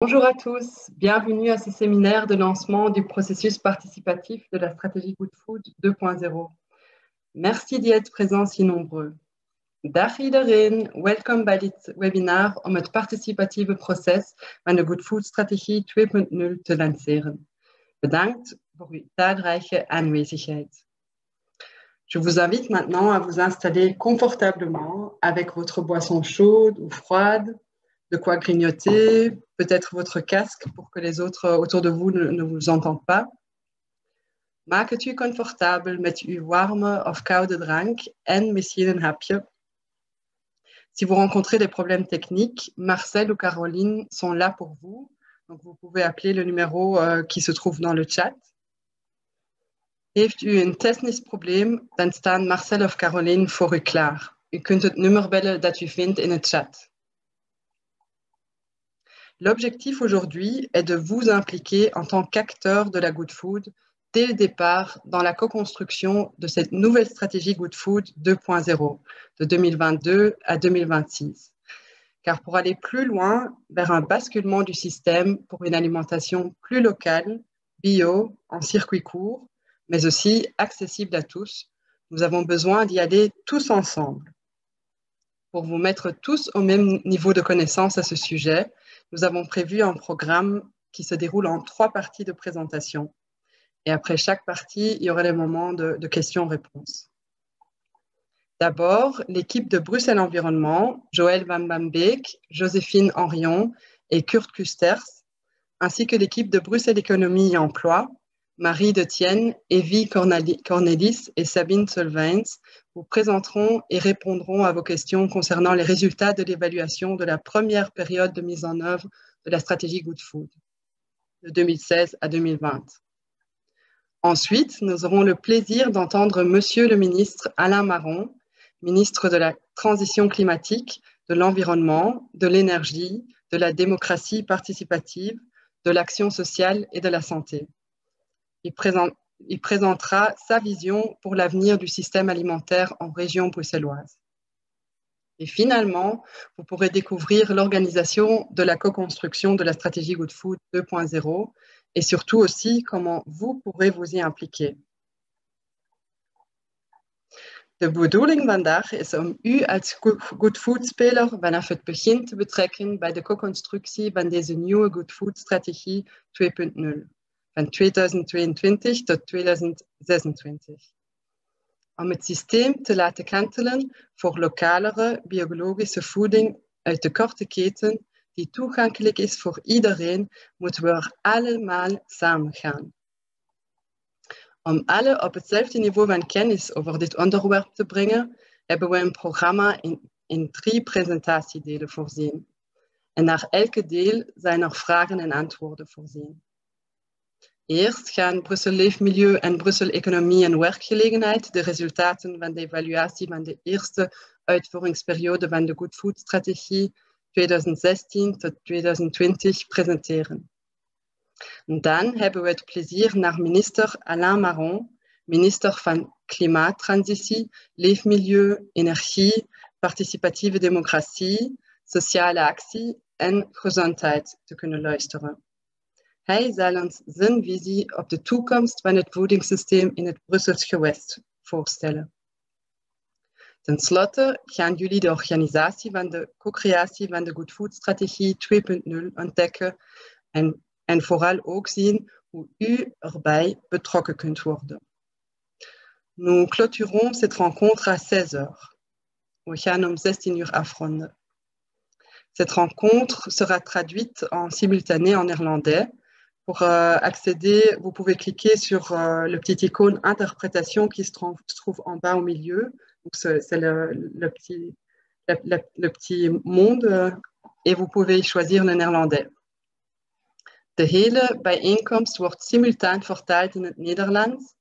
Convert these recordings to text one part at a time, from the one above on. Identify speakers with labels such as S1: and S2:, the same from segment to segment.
S1: Bonjour à tous, bienvenue à ce séminaire de lancement du processus participatif de la stratégie Good Food 2.0. Merci d'y être présents si nombreux. Dag iedereen, welkom bij dit webinar om het participatieve proces van de Good Food Strategie 2.0 te lanceren. Bedankt voor uw talrijke aanwezigheid. Je vous invite maintenant à vous installer confortablement avec votre boisson chaude ou froide, de quoi grignoter, peut-être votre casque pour que les autres autour de vous ne vous entendent pas. Maak het u comfortabel met uw warme of koude drank en misschien een hapje. Si vous rencontrez des problèmes techniques, Marcel ou Caroline sont là pour vous. Donc vous pouvez appeler le numéro qui se trouve dans le chat. Heeft u een technisch probleem, dan staan Marcel of Caroline voor u klaar. U kunt het nummer bellen dat u vindt in het chat. L'objectif aujourd'hui est de vous impliquer en tant qu'acteur de la Good Food dès le départ dans la co-construction de cette nouvelle stratégie Good Food 2.0 de 2022 à 2026. Car pour aller plus loin vers un basculement du système pour une alimentation plus locale, bio, en circuit court, mais aussi accessible à tous, nous avons besoin d'y aller tous ensemble. Pour vous mettre tous au même niveau de connaissance à ce sujet, nous avons prévu un programme qui se déroule en 3 parties de présentation. Et après chaque partie, il y aura des moments de questions-réponses. D'abord, l'équipe de Bruxelles Environnement, Joël Van Bambeek, Joséphine Henrion et Kurt Kusters, ainsi que l'équipe de Bruxelles Économie et Emploi, Marie Detienne, Evie Cornelis et Sabine Solveins, vous présenteront et répondront à vos questions concernant les résultats de l'évaluation de la première période de mise en œuvre de la stratégie Good Food, de 2016 à 2020. Ensuite, nous aurons le plaisir d'entendre Monsieur le ministre Alain Marron, ministre de la Transition climatique, de l'Environnement, de l'Énergie, de la démocratie participative, de l'action sociale et de la santé. Il présentera sa vision pour l'avenir du système alimentaire en région bruxelloise. Et finalement, vous pourrez découvrir l'organisation de la co-construction de la stratégie Good Food 2.0 et surtout aussi comment vous pourrez vous y impliquer. De bedoeling vandaag is om u als Good Food speler vanaf het begin te betrekken bij de co-constructie van deze nieuwe Good Food strategie 2.0. Van 2022 tot 2026. Om het systeem te laten kantelen voor lokalere biologische voeding uit de korte keten die toegankelijk is voor iedereen, moeten we er allemaal samen gaan. Om alle op hetzelfde niveau van kennis over dit onderwerp te brengen, hebben we een programma in 3 presentatiedelen voorzien. En naar elke deel zijn er vragen en antwoorden voorzien. Eerst gaan Brussel Leefmilieu en Brussel Economie en Werkgelegenheid de resultaten van de evaluatie van de eerste uitvoeringsperiode van de Good Food Strategie 2016 tot 2020 presenteren. Dan hebben we het plezier naar minister Alain Marron, minister van Klimaattransitie, Leefmilieu, Energie, Participatieve Democratie, Sociale Actie en Gezondheid te kunnen luisteren. Hij zal ons zijn visie op de toekomst van het voedingssysteem in het Brussels gewest voorstellen. Ten slotte gaan jullie de organisatie van de co-creatie van de Good Food Strategie 2.0 ontdekken en vooral ook zien hoe u erbij betrokken kunt worden. Nous clôturons cette rencontre à 16 heures. We gaan om 16 uur afronden. Cette rencontre sera traduite en simultané en néerlandais. Pour accéder, vous pouvez cliquer sur le petit icône interprétation qui se trouve en bas au milieu. C'est le petit monde et vous pouvez choisir le néerlandais. De hele bijeenkomst wordt simultaan vertaald in het Nederlands.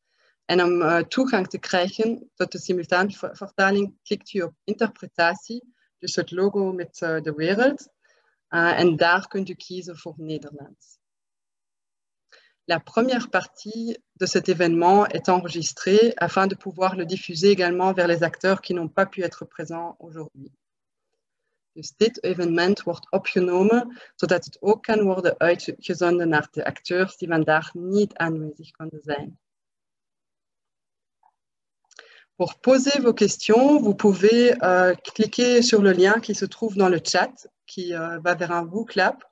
S1: En om toegang te krijgen tot de simultaan vertaling, klikt u op interpretatie, dus het logo met de wereld. En daar kunt u kiezen voor Nederlands. La première partie de cet événement est enregistrée afin de pouvoir le diffuser également vers les acteurs qui n'ont pas pu être présents aujourd'hui. Dus dit evenement wordt opgenomen, zodat het ook kan worden uitgezonden naar de acteurs die vandaag niet aanwezig konden zijn. Pour poser vos questions, vous pouvez cliquer sur le lien qui se trouve dans le chat, qui va vers un WooClap.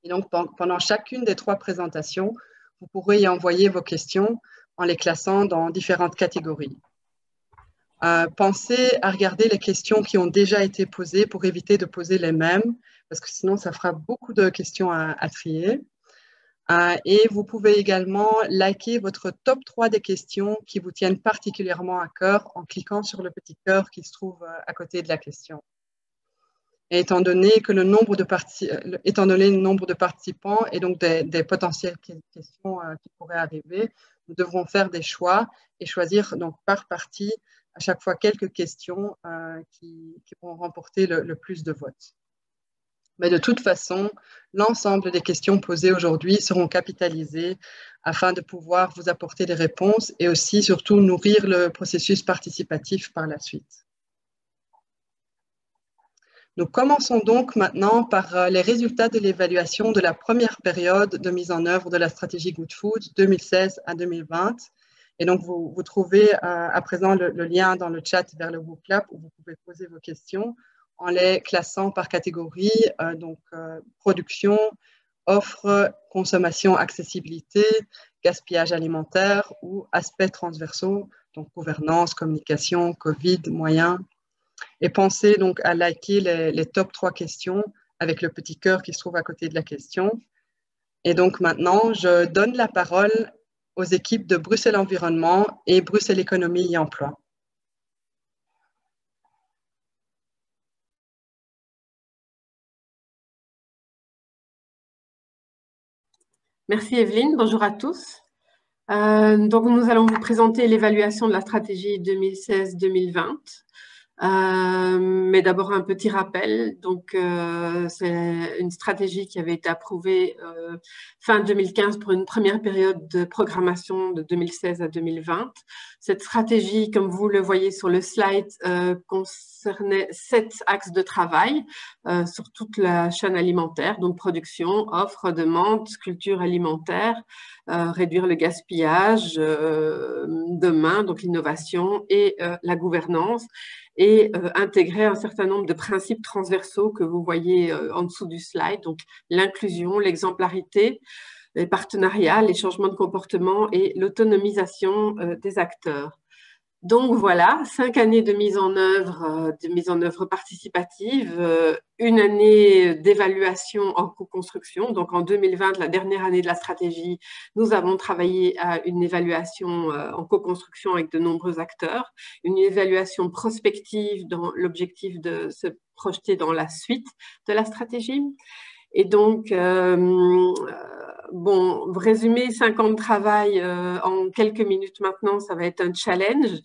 S1: Et donc, pendant chacune des 3 présentations, vous pourrez y envoyer vos questions en les classant dans différentes catégories. Pensez à regarder les questions qui ont déjà été posées pour éviter de poser les mêmes, parce que sinon, ça fera beaucoup de questions à trier. Et vous pouvez également liker votre top 3 des questions qui vous tiennent particulièrement à cœur en cliquant sur le petit cœur qui se trouve à côté de la question. Et étant donné le nombre de participants et donc des potentielles questions qui pourraient arriver, nous devrons faire des choix et choisir donc par partie à chaque fois quelques questions qui vont remporter le plus de votes. Mais de toute façon, l'ensemble des questions posées aujourd'hui seront capitalisées afin de pouvoir vous apporter des réponses et aussi surtout nourrir le processus participatif par la suite. Nous commençons donc maintenant par les résultats de l'évaluation de la première période de mise en œuvre de la stratégie Good Food 2016 à 2020. Et donc, vous trouvez à présent le lien dans le chat vers le WooClap où vous pouvez poser vos questions en les classant par catégorie, donc production, offre, consommation, accessibilité, gaspillage alimentaire ou aspects transversaux, donc gouvernance, communication, Covid, moyens. Et pensez donc à liker les top 3 questions avec le petit cœur qui se trouve à côté de la question. Et donc maintenant, je donne la parole aux équipes de Bruxelles Environnement et Bruxelles Économie et Emploi.
S2: Merci Evelyne, bonjour à tous. Donc nous allons vous présenter l'évaluation de la stratégie 2016-2020. Mais d'abord un petit rappel, donc c'est une stratégie qui avait été approuvée fin 2015 pour une première période de programmation de 2016 à 2020. Cette stratégie, comme vous le voyez sur le slide, concernait 7 axes de travail sur toute la chaîne alimentaire, donc production, offre, demande, culture alimentaire, réduire le gaspillage, demain, donc l'innovation et la gouvernance, et intégrer un certain nombre de principes transversaux que vous voyez en dessous du slide, donc l'inclusion, l'exemplarité, les partenariats, les changements de comportement et l'autonomisation des acteurs. Donc voilà, 5 années de mise en œuvre participative, une année d'évaluation en co-construction. Donc en 2020, la dernière année de la stratégie, nous avons travaillé à une évaluation en co-construction avec de nombreux acteurs, une évaluation prospective dans l'objectif de se projeter dans la suite de la stratégie. Et donc, bon, résumer 5 ans de travail en quelques minutes maintenant, ça va être un challenge.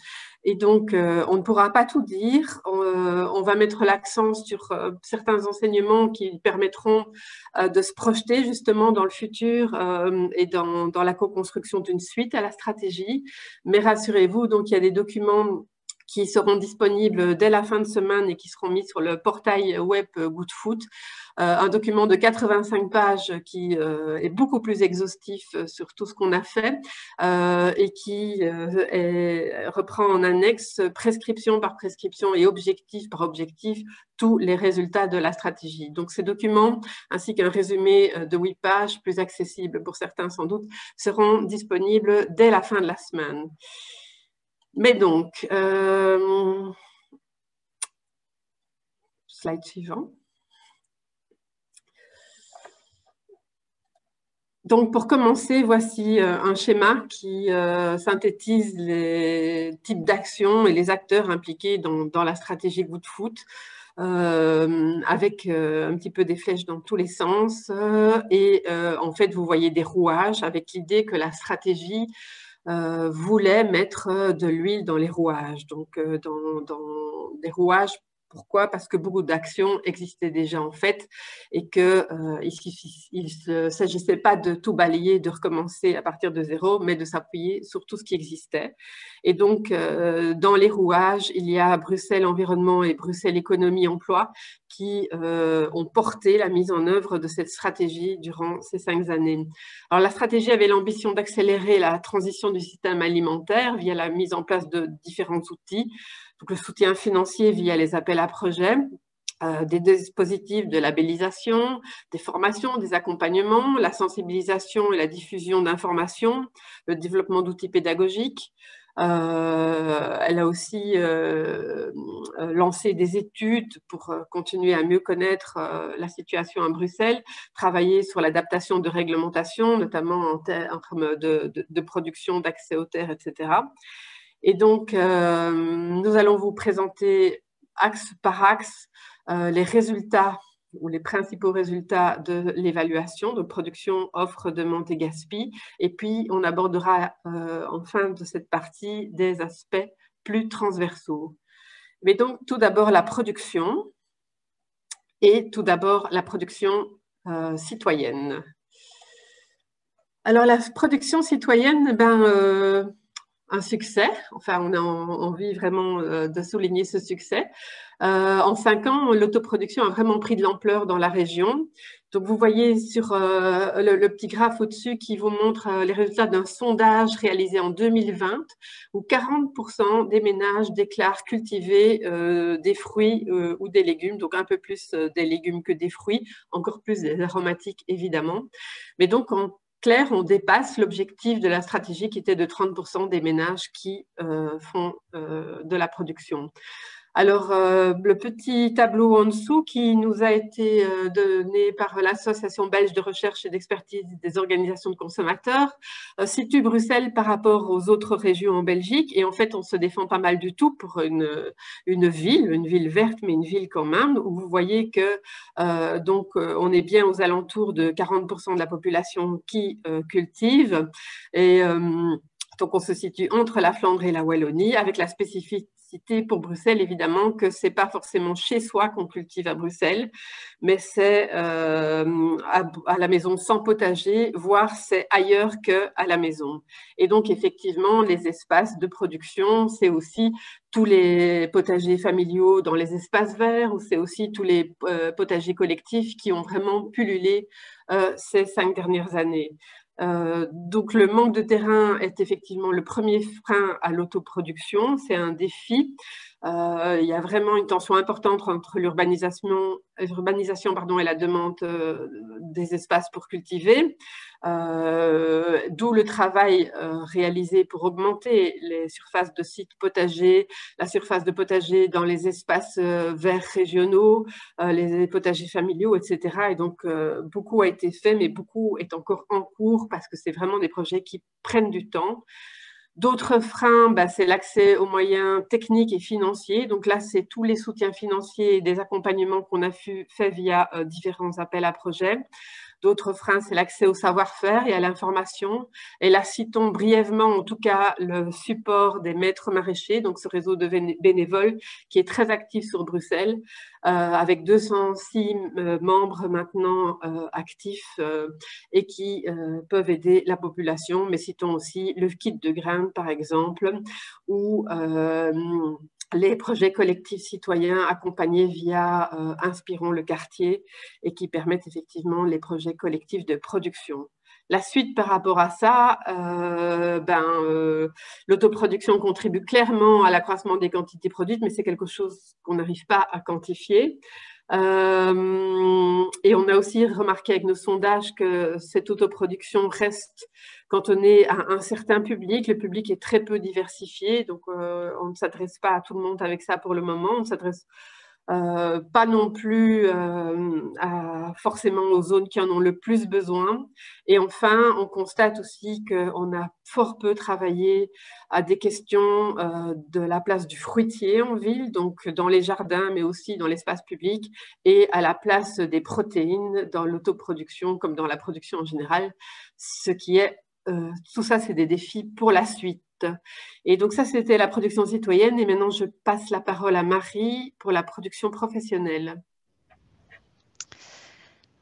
S2: Et donc, on ne pourra pas tout dire. On va mettre l'accent sur certains enseignements qui permettront de se projeter justement dans le futur et dans la co-construction d'une suite à la stratégie. Mais rassurez-vous, donc il y a des documents qui seront disponibles dès la fin de semaine et qui seront mis sur le portail web Good Food. Un document de 85 pages qui est beaucoup plus exhaustif sur tout ce qu'on a fait et qui reprend en annexe prescription par prescription et objectif par objectif tous les résultats de la stratégie. Donc ces documents ainsi qu'un résumé de 8 pages plus accessible pour certains sans doute seront disponibles dès la fin de la semaine. Mais donc, slide suivant. Donc, pour commencer, voici un schéma qui synthétise les types d'actions et les acteurs impliqués dans la stratégie Good Food, avec un petit peu des flèches dans tous les sens. En fait, vous voyez des rouages avec l'idée que la stratégie voulait mettre de l'huile dans les rouages, donc dans des rouages Pourquoi? Parce que beaucoup d'actions existaient déjà en fait et qu'il ne s'agissait pas de tout balayer, de recommencer à partir de zéro, mais de s'appuyer sur tout ce qui existait. Et donc, dans les rouages, il y a Bruxelles Environnement et Bruxelles Économie Emploi qui ont porté la mise en œuvre de cette stratégie durant ces 5 années. Alors, la stratégie avait l'ambition d'accélérer la transition du système alimentaire via la mise en place de différents outils. Donc, le soutien financier via les appels à projets, des dispositifs de labellisation, des formations, des accompagnements, la sensibilisation et la diffusion d'informations, le développement d'outils pédagogiques. Elle a aussi lancé des études pour continuer à mieux connaître la situation à Bruxelles, travailler sur l'adaptation de réglementations, notamment en termes de production, d'accès aux terres, etc. Et donc, nous allons vous présenter axe par axe les résultats ou les principaux résultats de l'évaluation de production, offre, demande et gaspille. Et puis, on abordera en fin de cette partie des aspects plus transversaux. Mais donc, tout d'abord, la production et tout d'abord, la production citoyenne. Alors, la production citoyenne, un succès. Enfin, on a envie vraiment de souligner ce succès. En 5 ans, l'autoproduction a vraiment pris de l'ampleur dans la région. Donc, vous voyez sur le petit graphe au-dessus qui vous montre les résultats d'un sondage réalisé en 2020, où 40% des ménages déclarent cultiver des fruits ou des légumes, donc un peu plus des légumes que des fruits, encore plus des aromatiques, évidemment. Mais donc, en clair, on dépasse l'objectif de la stratégie qui était de 30% des ménages qui font de la production. Alors, le petit tableau en dessous qui nous a été donné par l'Association belge de recherche et d'expertise des organisations de consommateurs situe Bruxelles par rapport aux autres régions en Belgique. Et en fait, on se défend pas mal du tout pour une ville verte, mais une ville quand même, où vous voyez que on est bien aux alentours de 40% de la population qui cultive. Et donc, on se situe entre la Flandre et la Wallonie, avec la spécificité pour Bruxelles, évidemment, que ce n'est pas forcément chez soi qu'on cultive à Bruxelles, mais c'est à la maison sans potager, voire c'est ailleurs qu'à la maison. Et donc, effectivement, les espaces de production, c'est aussi tous les potagers familiaux dans les espaces verts, ou c'est aussi tous les potagers collectifs qui ont vraiment pullulé ces 5 dernières années. Donc, le manque de terrain est effectivement le premier frein à l'autoproduction. C'est un défi. Il y a vraiment une tension importante entre l'urbanisation et la demande des espaces pour cultiver. D'où le travail réalisé pour augmenter les surfaces de sites potagers, la surface de potager dans les espaces verts régionaux, les potagers familiaux, etc. Et donc, beaucoup a été fait, mais beaucoup est encore en cours parce que c'est vraiment des projets qui prennent du temps. D'autres freins, c'est l'accès aux moyens techniques et financiers. Donc là, c'est tous les soutiens financiers et des accompagnements qu'on a fait via différents appels à projets. D'autres freins, c'est l'accès au savoir-faire et à l'information. Et là, citons brièvement, en tout cas, le support des maîtres maraîchers, donc ce réseau de bénévoles qui est très actif sur Bruxelles, avec 206 membres maintenant actifs et qui peuvent aider la population. Mais citons aussi le kit de graines, par exemple, ou les projets collectifs citoyens accompagnés via Inspirons le quartier et qui permettent effectivement les projets collectifs de production. La suite par rapport à ça, l'autoproduction contribue clairement à l'accroissement des quantités produites, mais c'est quelque chose qu'on n'arrive pas à quantifier. Et on a aussi remarqué avec nos sondages que cette autoproduction reste cantonnée à un certain public. Le public est très peu diversifié, donc on ne s'adresse pas à tout le monde avec ça pour le moment. On ne s'adresse pas non plus forcément aux zones qui en ont le plus besoin. Et enfin, on constate aussi qu'on a fort peu travaillé à des questions de la place du fruitier en ville, donc dans les jardins, mais aussi dans l'espace public, et à la place des protéines dans l'autoproduction, comme dans la production en général, ce qui est tout ça, c'est des défis pour la suite. Et donc ça, c'était la production citoyenne. Et maintenant, je passe la parole à Marie pour la production professionnelle.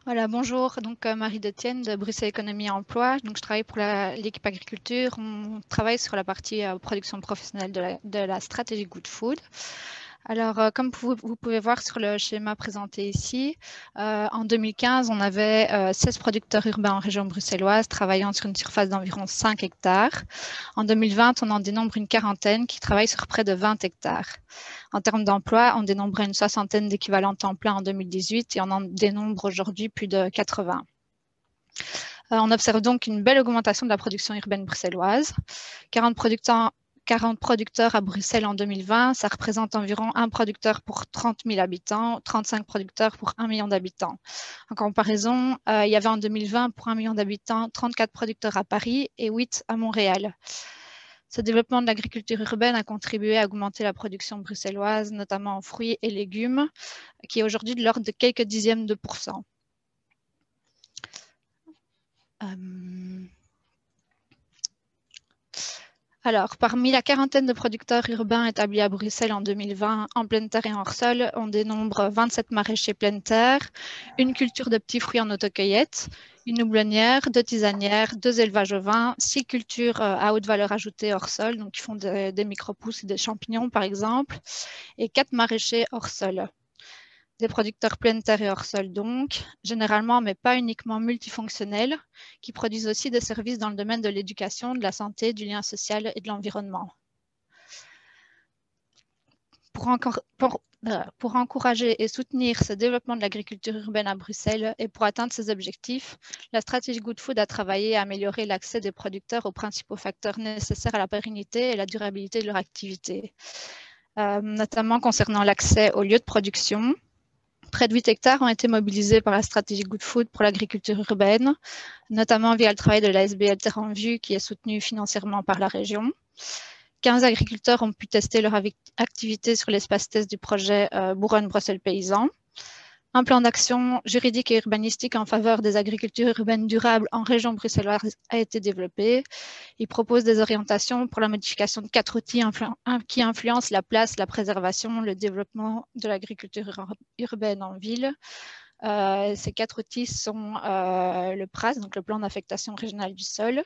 S3: Voilà, bonjour, donc Marie Detienne de Bruxelles Économie et Emploi. Donc, je travaille pour l'équipe agriculture. On travaille sur la partie production professionnelle de la stratégie Good Food. Alors, comme vous pouvez voir sur le schéma présenté ici, en 2015, on avait 16 producteurs urbains en région bruxelloise travaillant sur une surface d'environ 5 hectares. En 2020, on en dénombre une quarantaine qui travaillent sur près de 20 hectares. En termes d'emploi, on dénombrait une soixantaine d'équivalents temps plein en 2018 et on en dénombre aujourd'hui plus de 80. On observe donc une belle augmentation de la production urbaine bruxelloise. 40 producteurs à Bruxelles en 2020, ça représente environ un producteur pour 30 000 habitants, 35 producteurs pour 1 million d'habitants. En comparaison, il y avait en 2020 pour 1 million d'habitants 34 producteurs à Paris et 8 à Montréal. Ce développement de l'agriculture urbaine a contribué à augmenter la production bruxelloise, notamment en fruits et légumes, qui est aujourd'hui de l'ordre de quelques dixièmes de %. Alors, parmi la quarantaine de producteurs urbains établis à Bruxelles en 2020, en pleine terre et en hors-sol, on dénombre 27 maraîchers pleine terre, une culture de petits fruits en autocueillette, une houblonnière, 2 tisanières, 2 élevages ovins, 6 cultures à haute valeur ajoutée hors-sol, donc qui font des micro-pousses et des champignons par exemple, et 4 maraîchers hors-sol. Des producteurs pleine terre et hors-sol donc, généralement, mais pas uniquement multifonctionnels, qui produisent aussi des services dans le domaine de l'éducation, de la santé, du lien social et de l'environnement. Pour encourager et soutenir ce développement de l'agriculture urbaine à Bruxelles et pour atteindre ces objectifs, la stratégie Good Food a travaillé à améliorer l'accès des producteurs aux principaux facteurs nécessaires à la pérennité et la durabilité de leur activité, notamment concernant l'accès aux lieux de production. Près de 8 hectares ont été mobilisés par la stratégie Good Food pour l'agriculture urbaine, notamment via le travail de la SBL Terre en Vue qui est soutenu financièrement par la région. 15 agriculteurs ont pu tester leur activité sur l'espace test du projet Bourgogne-Bruxelles Paysan. Un plan d'action juridique et urbanistique en faveur des agricultures urbaines durables en région bruxelloise a été développé. Il propose des orientations pour la modification de 4 outils qui influencent la place, la préservation, le développement de l'agriculture urbaine en ville. Ces 4 outils sont le PRAS, donc le plan d'affectation régionale du sol,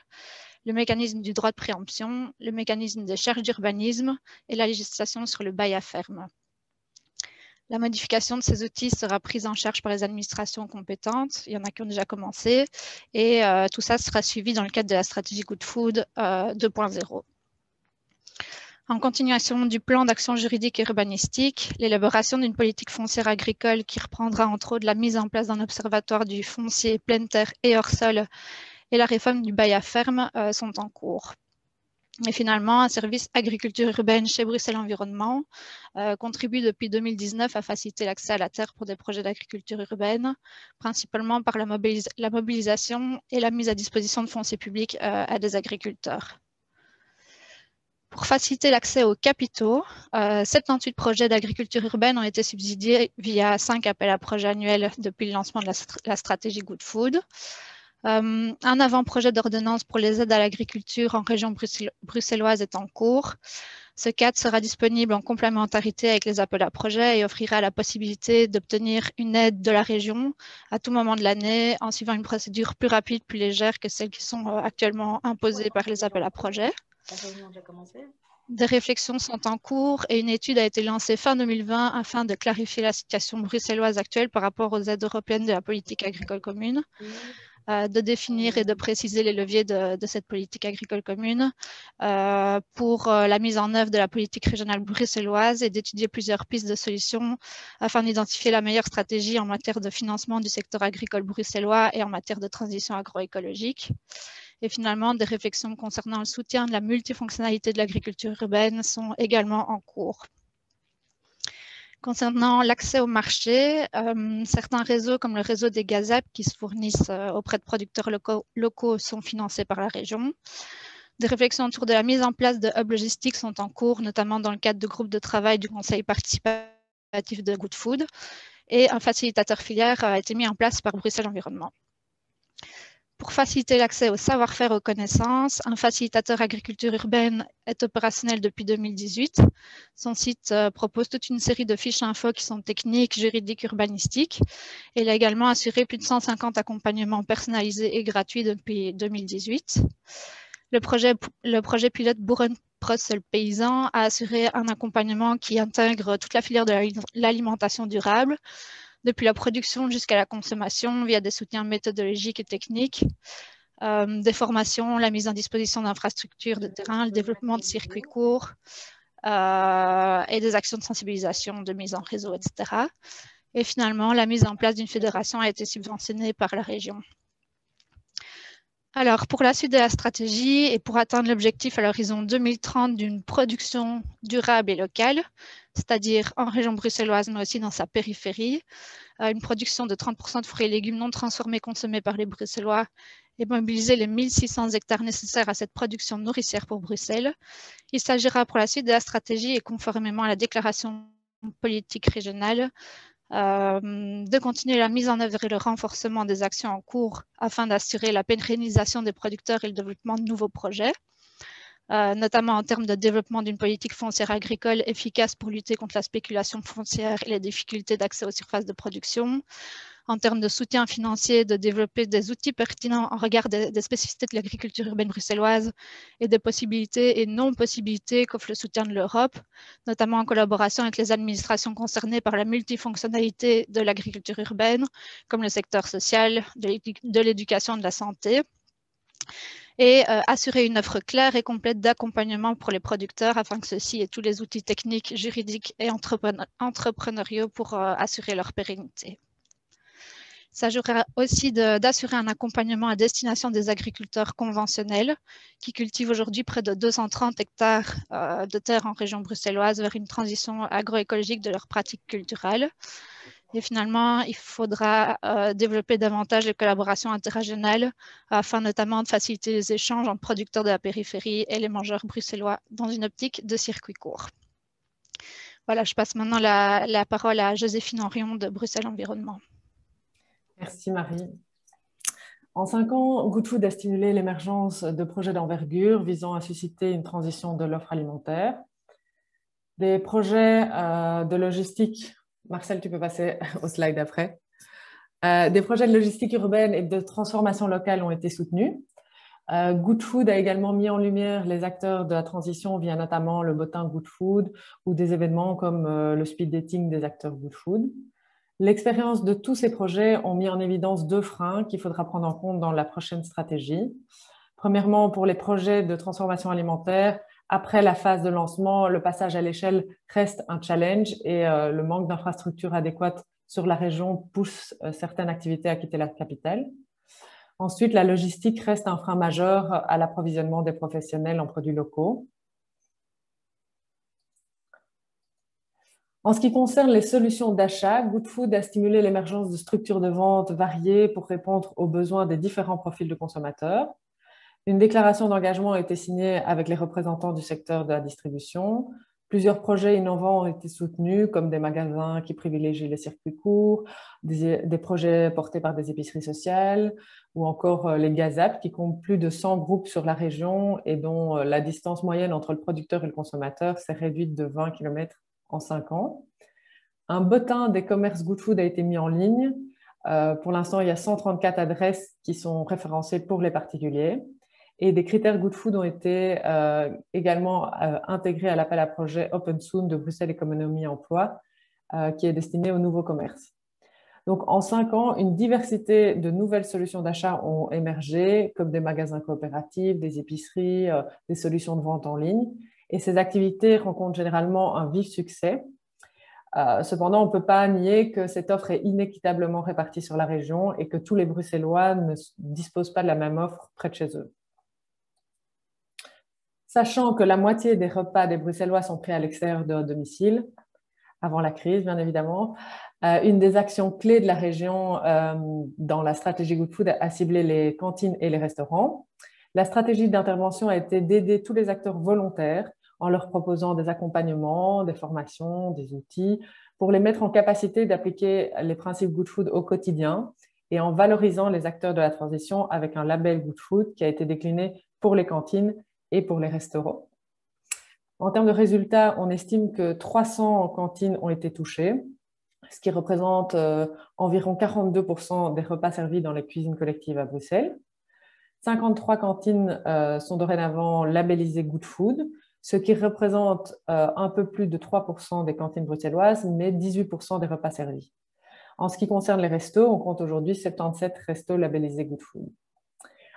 S3: le mécanisme du droit de préemption, le mécanisme des charges d'urbanisme et la législation sur le bail à ferme. La modification de ces outils sera prise en charge par les administrations compétentes. Il y en a qui ont déjà commencé. Et tout ça sera suivi dans le cadre de la stratégie Good Food 2.0. En continuation du plan d'action juridique et urbanistique, l'élaboration d'une politique foncière agricole qui reprendra entre autres la mise en place d'un observatoire du foncier pleine terre et hors sol et la réforme du bail à ferme sont en cours. Et finalement, un service agriculture urbaine chez Bruxelles Environnement contribue depuis 2019 à faciliter l'accès à la terre pour des projets d'agriculture urbaine, principalement par la mobilisation et la mise à disposition de fonciers publics à des agriculteurs. Pour faciliter l'accès aux capitaux, 78 projets d'agriculture urbaine ont été subsidiés via 5 appels à projets annuels depuis le lancement de la stratégie Good Food. Un avant-projet d'ordonnance pour les aides à l'agriculture en région bruxelloise est en cours. Ce cadre sera disponible en complémentarité avec les appels à projets et offrira la possibilité d'obtenir une aide de la région à tout moment de l'année en suivant une procédure plus rapide, plus légère que celles qui sont actuellement imposées par les appels à projets. Des réflexions sont en cours et une étude a été lancée fin 2020 afin de clarifier la situation bruxelloise actuelle par rapport aux aides européennes de la politique agricole commune. De définir et de préciser les leviers de cette politique agricole commune pour la mise en œuvre de la politique régionale bruxelloise et d'étudier plusieurs pistes de solutions afin d'identifier la meilleure stratégie en matière de financement du secteur agricole bruxellois et en matière de transition agroécologique. Et finalement, des réflexions concernant le soutien de la multifonctionnalité de l'agriculture urbaine sont également en cours. Concernant l'accès au marché, certains réseaux comme le réseau des GAZAP qui se fournissent auprès de producteurs locaux sont financés par la région. Des réflexions autour de la mise en place de hubs logistiques sont en cours, notamment dans le cadre de groupes de travail du Conseil participatif de Good Food. Et un facilitateur filière a été mis en place par Bruxelles Environnement. Pour faciliter l'accès au savoir-faire, aux connaissances, un facilitateur agriculture urbaine est opérationnel depuis 2018. Son site propose toute une série de fiches info qui sont techniques, juridiques, urbanistiques. Il a également assuré plus de 150 accompagnements personnalisés et gratuits depuis 2018. Le projet pilote Boeren-Brussel Paysan a assuré un accompagnement qui intègre toute la filière de l'alimentation durable, depuis la production jusqu'à la consommation via des soutiens méthodologiques et techniques, des formations, la mise en disposition d'infrastructures de terrain, le développement de circuits courts et des actions de sensibilisation, de mise en réseau, etc. Et finalement, la mise en place d'une fédération a été subventionnée par la région. Alors, pour la suite de la stratégie et pour atteindre l'objectif à l'horizon 2030 d'une production durable et locale, c'est-à-dire en région bruxelloise, mais aussi dans sa périphérie, une production de 30% de fruits et légumes non transformés consommés par les Bruxellois et mobiliser les 1600 hectares nécessaires à cette production nourricière pour Bruxelles. Il s'agira pour la suite de la stratégie et conformément à la déclaration politique régionale, de continuer la mise en œuvre et le renforcement des actions en cours afin d'assurer la pérennisation des producteurs et le développement de nouveaux projets, notamment en termes de développement d'une politique foncière agricole efficace pour lutter contre la spéculation foncière et les difficultés d'accès aux surfaces de production, en termes de soutien financier, de développer des outils pertinents en regard des spécificités de l'agriculture urbaine bruxelloise et des possibilités et non-possibilités qu'offre le soutien de l'Europe, notamment en collaboration avec les administrations concernées par la multifonctionnalité de l'agriculture urbaine, comme le secteur social, de l'éducation et de la santé, et assurer une offre claire et complète d'accompagnement pour les producteurs afin que ceux-ci aient tous les outils techniques, juridiques et entrepreneuriaux pour assurer leur pérennité. Il s'agira aussi d'assurer un accompagnement à destination des agriculteurs conventionnels qui cultivent aujourd'hui près de 230 hectares de terre en région bruxelloise vers une transition agroécologique de leurs pratiques culturelles. Et finalement, il faudra développer davantage les collaborations interrégionales afin notamment de faciliter les échanges entre producteurs de la périphérie et les mangeurs bruxellois dans une optique de circuit court. Voilà, je passe maintenant la parole à Joséphine Henrion de Bruxelles Environnement.
S4: Merci Marie. En 5 ans, Good Food a stimulé l'émergence de projets d'envergure visant à susciter une transition de l'offre alimentaire. Des projets de logistique, Marcel, tu peux passer au slide d'après. Des projets de logistique urbaine et de transformation locale ont été soutenus. Good Food a également mis en lumière les acteurs de la transition via notamment le bottin Good Food ou des événements comme le speed dating des acteurs Good Food. L'expérience de tous ces projets ont mis en évidence 2 freins qu'il faudra prendre en compte dans la prochaine stratégie. Premièrement, pour les projets de transformation alimentaire, après la phase de lancement, le passage à l'échelle reste un challenge et le manque d'infrastructures adéquates sur la région pousse certaines activités à quitter la capitale. Ensuite, la logistique reste un frein majeur à l'approvisionnement des professionnels en produits locaux. En ce qui concerne les solutions d'achat, Good Food a stimulé l'émergence de structures de vente variées pour répondre aux besoins des différents profils de consommateurs. Une déclaration d'engagement a été signée avec les représentants du secteur de la distribution. Plusieurs projets innovants ont été soutenus, comme des magasins qui privilégient les circuits courts, des projets portés par des épiceries sociales, ou encore les GAZAP, qui comptent plus de 100 groupes sur la région et dont la distance moyenne entre le producteur et le consommateur s'est réduite de 20 km en 5 ans. Un bottin des commerces Good Food a été mis en ligne. Pour l'instant, il y a 134 adresses qui sont référencées pour les particuliers. Et des critères Good Food ont été également intégrés à l'appel à projet Open Soon de Bruxelles Économie Emploi, qui est destiné aux nouveaux commerces. Donc, en 5 ans, une diversité de nouvelles solutions d'achat ont émergé, comme des magasins coopératifs, des épiceries, des solutions de vente en ligne. Et ces activités rencontrent généralement un vif succès. Cependant, on ne peut pas nier que cette offre est inéquitablement répartie sur la région et que tous les Bruxellois ne disposent pas de la même offre près de chez eux. Sachant que la moitié des repas des Bruxellois sont pris à l'extérieur de leur domicile, avant la crise bien évidemment, une des actions clés de la région dans la stratégie Good Food a ciblé les cantines et les restaurants. La stratégie d'intervention a été d'aider tous les acteurs volontaires en leur proposant des accompagnements, des formations, des outils, pour les mettre en capacité d'appliquer les principes Good Food au quotidien et en valorisant les acteurs de la transition avec un label Good Food qui a été décliné pour les cantines et pour les restaurants. En termes de résultats, on estime que 300 cantines ont été touchées, ce qui représente environ 42% des repas servis dans les cuisines collectives à Bruxelles. 53 cantines sont dorénavant labellisées Good Food, ce qui représente un peu plus de 3% des cantines bruxelloises, mais 18% des repas servis. En ce qui concerne les restos, on compte aujourd'hui 77 restos labellisés Good Food.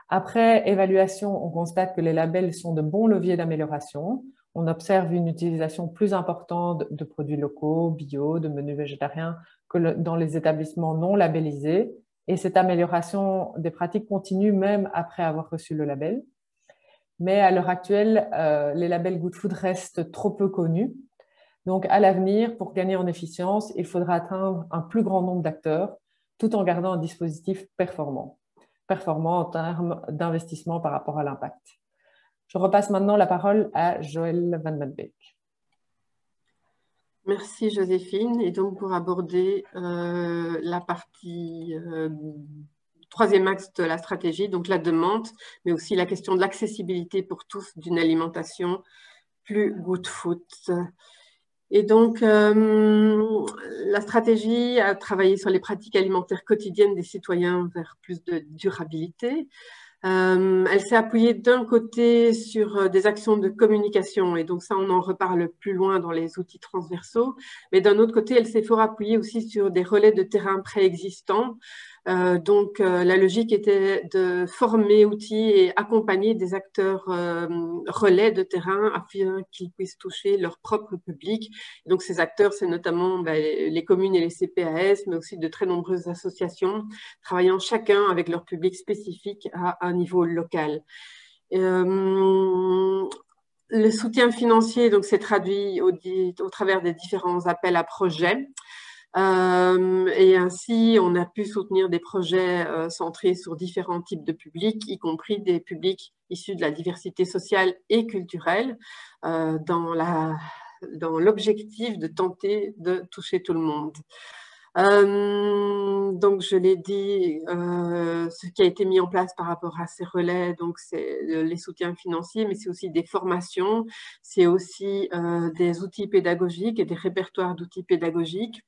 S4: Après évaluation, on constate que les labels sont de bons leviers d'amélioration. On observe une utilisation plus importante de produits locaux, bio, de menus végétariens que dans les établissements non labellisés. Et cette amélioration des pratiques continue même après avoir reçu le label. Mais à l'heure actuelle, les labels Good Food restent trop peu connus. Donc, à l'avenir, pour gagner en efficience, il faudra atteindre un plus grand nombre d'acteurs tout en gardant un dispositif performant en termes d'investissement par rapport à l'impact. Je repasse maintenant la parole à Joëlle Van Den Beek.
S2: Merci Joséphine. Et donc pour aborder la partie troisième axe de la stratégie, donc la demande, mais aussi la question de l'accessibilité pour tous d'une alimentation plus good food. Et donc, la stratégie a travaillé sur les pratiques alimentaires quotidiennes des citoyens vers plus de durabilité. Elle s'est appuyée d'un côté sur des actions de communication, et donc ça, on en reparle plus loin dans les outils transversaux, mais d'un autre côté, elle s'est fort appuyée aussi sur des relais de terrain préexistants. Donc, la logique était de former, outiller et accompagner des acteurs relais de terrain afin qu'ils puissent toucher leur propre public. Et donc, ces acteurs, c'est notamment les communes et les CPAS, mais aussi de très nombreuses associations, travaillant chacun avec leur public spécifique à un niveau local. Le soutien financier donc s'est traduit au travers des différents appels à projets. Et ainsi, on a pu soutenir des projets centrés sur différents types de publics, y compris des publics issus de la diversité sociale et culturelle, dans l'objectif de tenter de toucher tout le monde. Donc, je l'ai dit, ce qui a été mis en place par rapport à ces relais, donc c'est les soutiens financiers, mais c'est aussi des formations, c'est aussi des outils pédagogiques et des répertoires d'outils pédagogiques.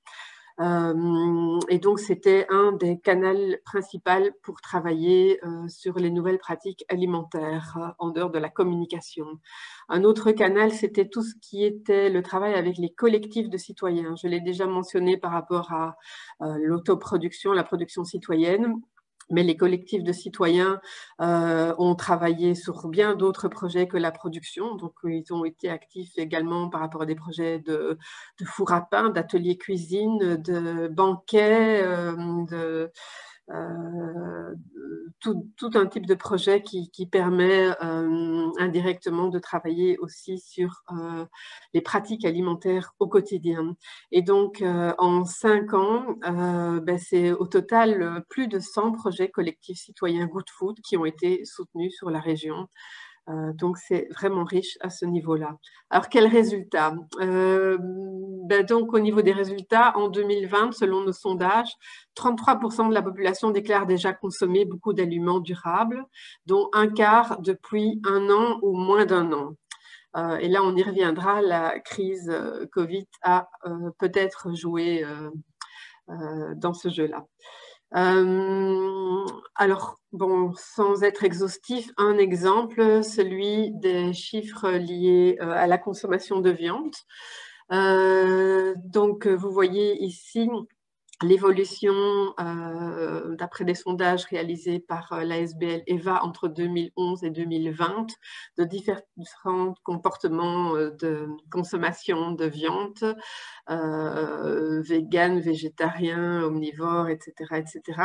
S2: Et donc, c'était un des canaux principaux pour travailler sur les nouvelles pratiques alimentaires en dehors de la communication. Un autre canal, c'était tout ce qui était le travail avec les collectifs de citoyens. Je l'ai déjà mentionné par rapport à l'autoproduction, la production citoyenne. Mais les collectifs de citoyens ont travaillé sur bien d'autres projets que la production. Donc, ils ont été actifs également par rapport à des projets de four à pain, d'ateliers cuisine, de banquets, tout un type de projet qui permet indirectement de travailler aussi sur les pratiques alimentaires au quotidien. Et donc, en 5 ans, c'est au total plus de 100 projets collectifs citoyens Good Food qui ont été soutenus sur la région. Donc, c'est vraiment riche à ce niveau-là. Alors, quels résultats? Donc, au niveau des résultats, en 2020, selon nos sondages, 33% de la population déclare déjà consommer beaucoup d'aliments durables, dont un quart depuis 1 an ou moins d'1 an. Et là, on y reviendra, la crise Covid a peut-être joué dans ce jeu-là. Alors, bon, sans être exhaustif, un exemple, celui des chiffres liés à la consommation de viande. Donc, vous voyez ici l'évolution d'après des sondages réalisés par l'ASBL EVA entre 2011 et 2020 de différents comportements de consommation de viande, vegan, végétarien, omnivore, etc.,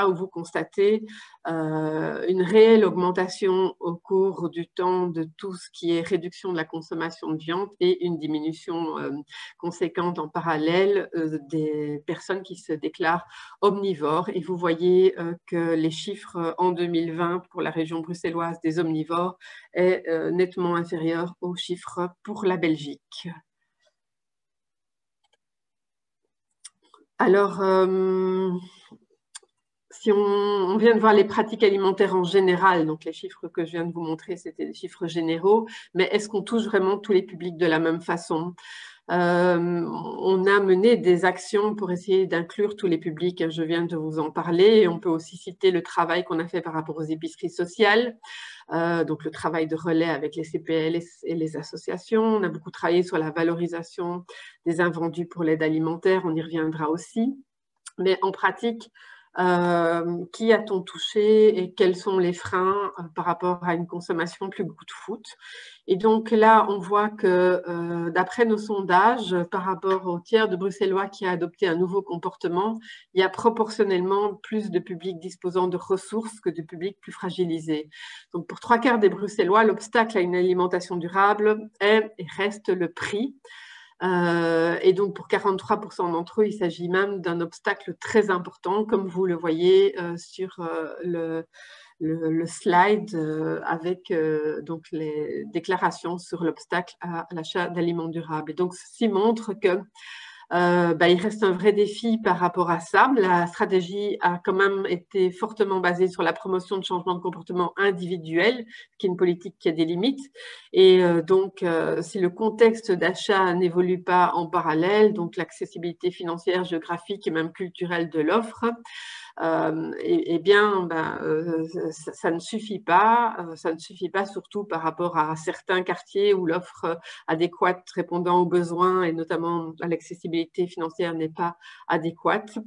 S2: où vous constatez une réelle augmentation au cours du temps de tout ce qui est réduction de la consommation de viande et une diminution conséquente en parallèle des personnes qui se déclarent omnivores. Et vous voyez que les chiffres en 2020 pour la région bruxelloise des omnivores est nettement inférieur aux chiffres pour la Belgique. Si si on vient de voir les pratiques alimentaires en général, donc les chiffres que je viens de vous montrer, c'était des chiffres généraux, mais est-ce qu'on touche vraiment tous les publics de la même façon? On a mené des actions pour essayer d'inclure tous les publics, je viens de vous en parler, et on peut aussi citer le travail qu'on a fait par rapport aux épiceries sociales, donc le travail de relais avec les CPL et les associations. On a beaucoup travaillé sur la valorisation des invendus pour l'aide alimentaire, on y reviendra aussi. Mais en pratique, qui a-t-on touché et quels sont les freins par rapport à une consommation plus good food? Et donc là, on voit que d'après nos sondages, par rapport au tiers de Bruxellois qui a adopté un nouveau comportement, il y a proportionnellement plus de publics disposant de ressources que de publics plus fragilisés. Donc pour 3/4 des Bruxellois, l'obstacle à une alimentation durable est et reste le prix. Et donc, pour 43% d'entre eux, il s'agit même d'un obstacle très important, comme vous le voyez sur le slide avec donc les déclarations sur l'obstacle à l'achat d'aliments durables. Et donc, ceci montre que il reste un vrai défi par rapport à ça. La stratégie a quand même été fortement basée sur la promotion de changements de comportement individuel, qui est une politique qui a des limites. Et donc, si le contexte d'achat n'évolue pas en parallèle, donc l'accessibilité financière, géographique et même culturelle de l'offre, ça ne suffit pas. Ça ne suffit pas surtout par rapport à certains quartiers où l'offre adéquate répondant aux besoins et notamment à l'accessibilité financière n'est pas adéquate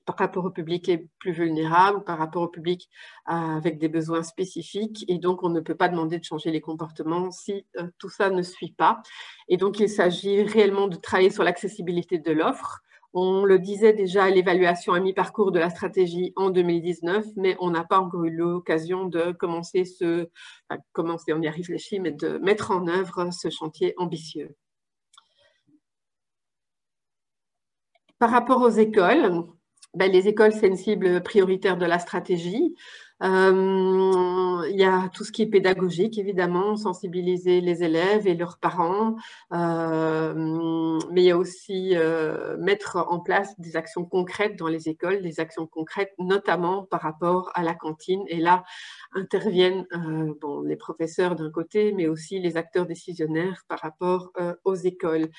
S2: par rapport au public les plus vulnérables, par rapport au public avec des besoins spécifiques. Et donc, on ne peut pas demander de changer les comportements si tout ça ne suit pas. Et donc, il s'agit réellement de travailler sur l'accessibilité de l'offre. On le disait déjà à l'évaluation à mi-parcours de la stratégie en 2019, mais on n'a pas encore eu l'occasion de commencer on y a réfléchi, mais de mettre en œuvre ce chantier ambitieux. Par rapport aux écoles, les écoles, c'est une cible prioritaire de la stratégie. Il y a tout ce qui est pédagogique, évidemment, sensibiliser les élèves et leurs parents, mais il y a aussi mettre en place des actions concrètes dans les écoles, des actions concrètes notamment par rapport à la cantine. Et là interviennent les professeurs d'un côté, mais aussi les acteurs décisionnaires par rapport aux écoles.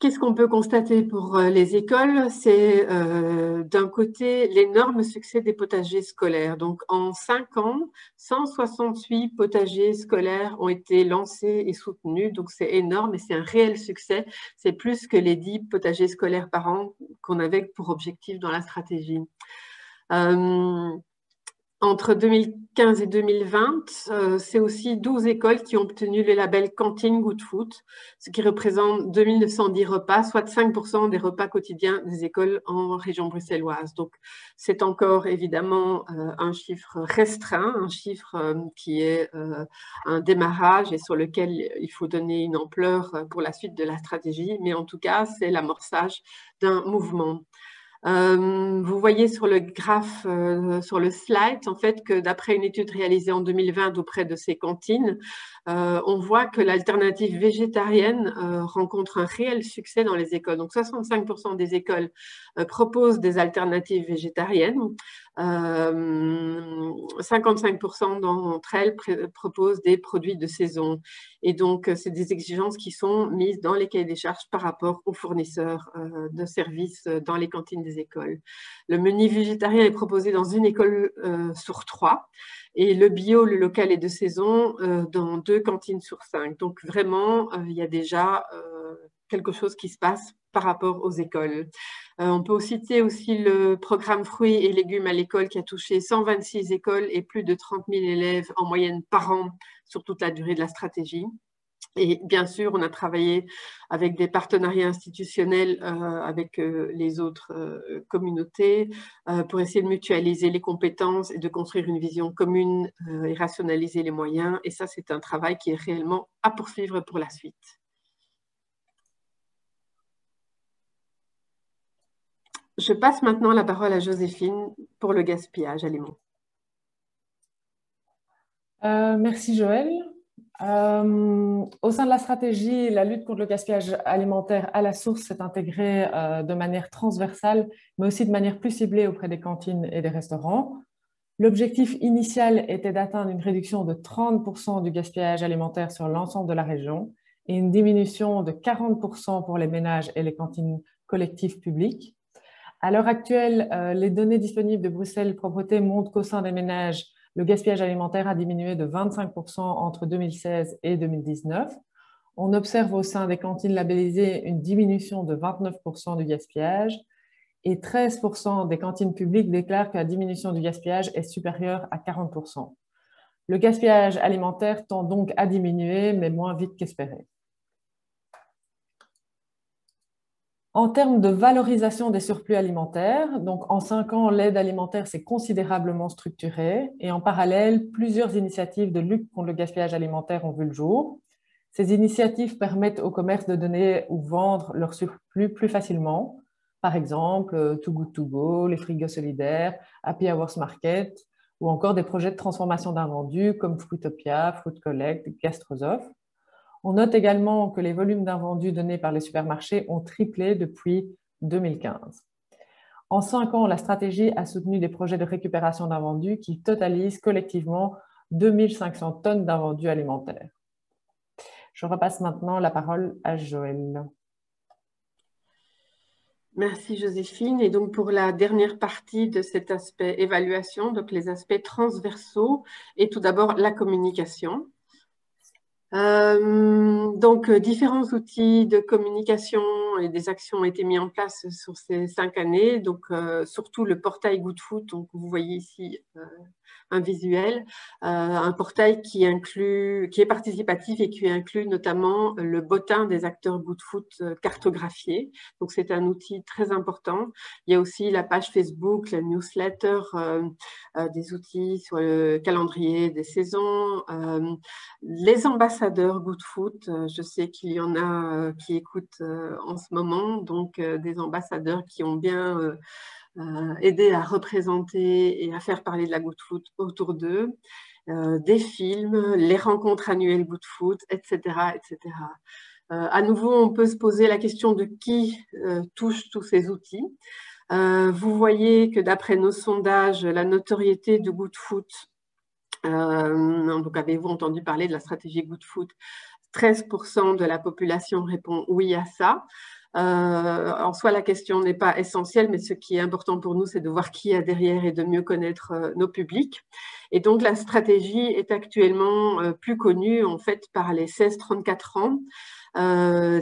S2: Qu'est-ce qu'on peut constater pour les écoles? C'est d'un côté l'énorme succès des potagers scolaires. Donc en 5 ans, 168 potagers scolaires ont été lancés et soutenus. Donc c'est énorme et c'est un réel succès. C'est plus que les 10 potagers scolaires par an qu'on avait pour objectif dans la stratégie. Entre 2015 et 2020, c'est aussi 12 écoles qui ont obtenu le label Cantine Good Food, ce qui représente 2910 repas, soit 5% des repas quotidiens des écoles en région bruxelloise. Donc, c'est encore évidemment un chiffre restreint, un chiffre qui est un démarrage et sur lequel il faut donner une ampleur pour la suite de la stratégie. Mais en tout cas, c'est l'amorçage d'un mouvement. Vous voyez sur le graphe, sur le slide, en fait, que d'après une étude réalisée en 2020 auprès de ces cantines, on voit que l'alternative végétarienne rencontre un réel succès dans les écoles. Donc, 65% des écoles proposent des alternatives végétariennes. 55% d'entre elles proposent des produits de saison. Et donc, c'est des exigences qui sont mises dans les cahiers des charges par rapport aux fournisseurs de services dans les cantines des écoles. Le menu végétarien est proposé dans une école sur 3 et le bio, le local et de saison dans 2 cantines sur 5. Donc, vraiment, il y a déjà quelque chose qui se passe par rapport aux écoles. On peut citer aussi le programme fruits et légumes à l'école qui a touché 126 écoles et plus de 30 000 élèves en moyenne par an sur toute la durée de la stratégie. Et bien sûr, on a travaillé avec des partenariats institutionnels avec les autres communautés pour essayer de mutualiser les compétences et de construire une vision commune et rationaliser les moyens. Et ça, c'est un travail qui est réellement à poursuivre pour la suite. Je passe maintenant la parole à Joséphine pour le gaspillage alimentaire.
S4: Merci Joëlle. Au sein de la stratégie, la lutte contre le gaspillage alimentaire à la source s'est intégrée de manière transversale, mais aussi de manière plus ciblée auprès des cantines et des restaurants. L'objectif initial était d'atteindre une réduction de 30% du gaspillage alimentaire sur l'ensemble de la région et une diminution de 40% pour les ménages et les cantines collectives publiques. À l'heure actuelle, les données disponibles de Bruxelles Propreté montrent qu'au sein des ménages, le gaspillage alimentaire a diminué de 25% entre 2016 et 2019. On observe au sein des cantines labellisées une diminution de 29% du gaspillage et 13% des cantines publiques déclarent que la diminution du gaspillage est supérieure à 40%. Le gaspillage alimentaire tend donc à diminuer, mais moins vite qu'espéré. En termes de valorisation des surplus alimentaires, donc en 5 ans, l'aide alimentaire s'est considérablement structurée et en parallèle, plusieurs initiatives de lutte contre le gaspillage alimentaire ont vu le jour. Ces initiatives permettent aux commerces de donner ou vendre leur surplus plus facilement. Par exemple, Too Good To Go, les frigos solidaires, Happy Hours Market ou encore des projets de transformation d'invendus comme Fruitopia, Fruit Collect, Gastrosoft. On note également que les volumes d'invendus donnés par les supermarchés ont triplé depuis 2015. En 5 ans, la stratégie a soutenu des projets de récupération d'invendus qui totalisent collectivement 2500 tonnes d'invendus alimentaires. Je repasse maintenant la parole à Joëlle.
S2: Merci Joséphine. Et donc pour la dernière partie de cet aspect évaluation, donc les aspects transversaux et tout d'abord la communication. Donc, différents outils de communication et des actions ont été mis en place sur ces 5 années. Donc, surtout le portail Good Food. Donc, vous voyez ici un visuel, un portail qui est participatif et qui inclut notamment le bottin des acteurs Good Food cartographiés. Donc, c'est un outil très important. Il y a aussi la page Facebook, la newsletter, des outils sur le calendrier des saisons, les ambassadeurs Good Food. Je sais qu'il y en a qui écoutent en ce moment, donc des ambassadeurs qui ont bien aider à représenter et à faire parler de la Good Food autour d'eux, des films, les rencontres annuelles Good Food, etc. etc. À nouveau, on peut se poser la question de qui touche tous ces outils. Vous voyez que d'après nos sondages, la notoriété de Good Food, donc avez-vous entendu parler de la stratégie Good Food? 13% de la population répond oui à ça. En soi, la question n'est pas essentielle, mais ce qui est important pour nous, c'est de voir qui y a derrière et de mieux connaître nos publics. Et donc, la stratégie est actuellement plus connue en fait par les 16-34 ans,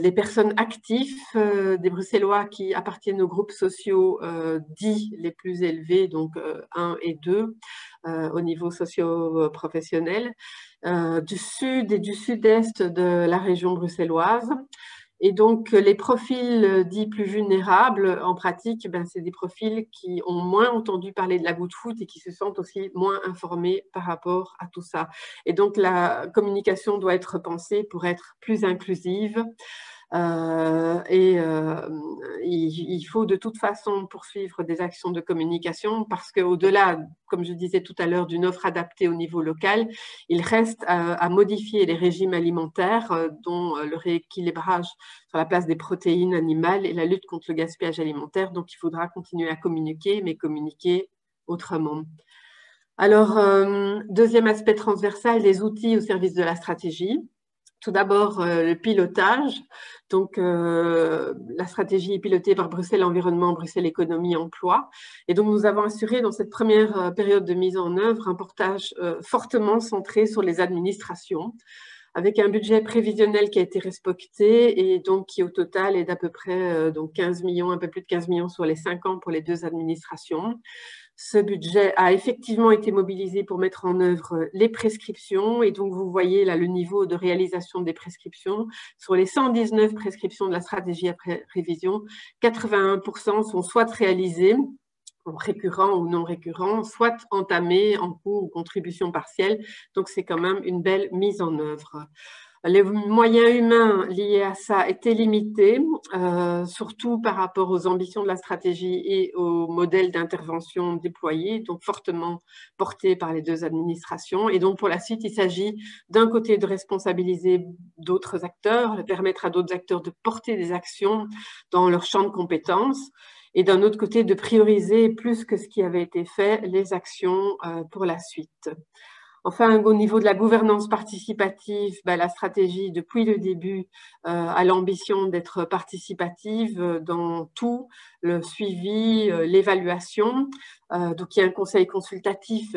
S2: les personnes actives des Bruxellois qui appartiennent aux groupes sociaux dits les plus élevés, donc 1 et 2 au niveau socio-professionnel, du sud et du sud-est de la région bruxelloise. Et donc, les profils dits plus vulnérables, en pratique, c'est des profils qui ont moins entendu parler de la Good Food et qui se sentent aussi moins informés par rapport à tout ça. Et donc, la communication doit être pensée pour être plus inclusive. Il faut de toute façon poursuivre des actions de communication parce qu'au-delà, comme je disais tout à l'heure, d'une offre adaptée au niveau local, il reste à modifier les régimes alimentaires dont le rééquilibrage sur la place des protéines animales et la lutte contre le gaspillage alimentaire. Donc, il faudra continuer à communiquer, mais communiquer autrement. Alors, deuxième aspect transversal, des outils au service de la stratégie. Tout d'abord, le pilotage. Donc, la stratégie est pilotée par Bruxelles Environnement, Bruxelles Économie, Emploi. Et donc, nous avons assuré dans cette première période de mise en œuvre un portage fortement centré sur les administrations, avec un budget prévisionnel qui a été respecté et donc qui au total est d'à peu près donc 15 millions, un peu plus de 15 millions sur les 5 ans pour les 2 administrations. Ce budget a effectivement été mobilisé pour mettre en œuvre les prescriptions et donc vous voyez là le niveau de réalisation des prescriptions. Sur les 119 prescriptions de la stratégie après révision, 81% sont soit réalisées, récurrents ou non récurrents, soit entamés en cours ou contribution partielle. Donc, c'est quand même une belle mise en œuvre. Les moyens humains liés à ça étaient limités, surtout par rapport aux ambitions de la stratégie et au modèle d'intervention déployé, donc fortement porté par les deux administrations. Et donc pour la suite, il s'agit d'un côté de responsabiliser d'autres acteurs, de permettre à d'autres acteurs de porter des actions dans leur champ de compétences, et d'un autre côté de prioriser plus que ce qui avait été fait les actions pour la suite. Enfin, au niveau de la gouvernance participative, la stratégie, depuis le début, a l'ambition d'être participative dans tout, le suivi, l'évaluation. Donc, il y a un conseil consultatif